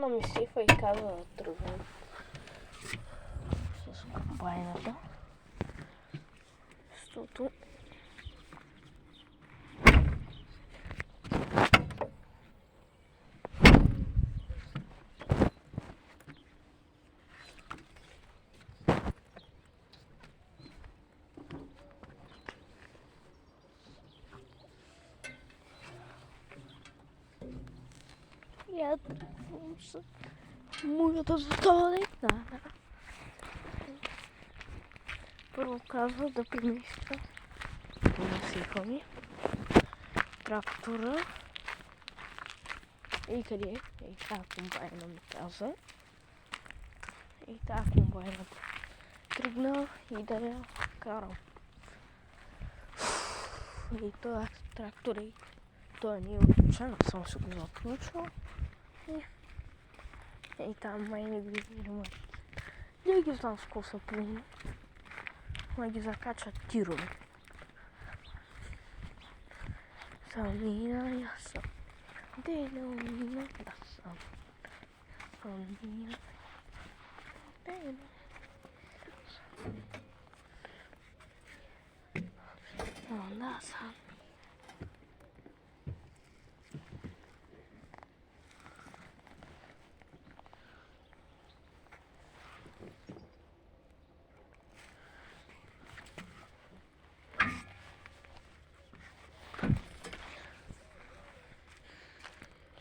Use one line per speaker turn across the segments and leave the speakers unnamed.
но ми сифа и каза да тръгвам с комбайната. Защото я тръгвам с моята затоварена. Първо казва да премиства на сифа ми трактора. И къде е? И тази комбайна ми каза. И тази комбайна тръгна и да я карам. И този трактор и той не е отключен, аз съм се го заключил. И там май не ги ремонти. Не ги знам с какво са пълни. Ма ги закачат тирове. Самина я съм. Деномина я съм. Самина. Она сам.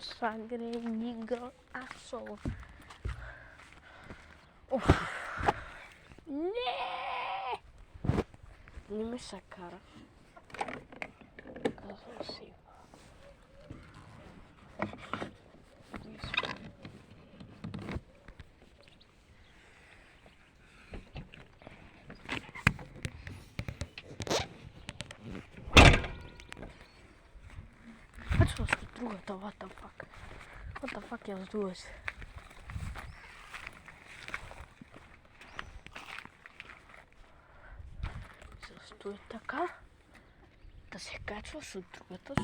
Сагре нигъл асол. Не! Не ме се кара. Казвам си. Качвам с другата, what the fuck? What the fuck я сдулась? Стои така, да се качва с другата.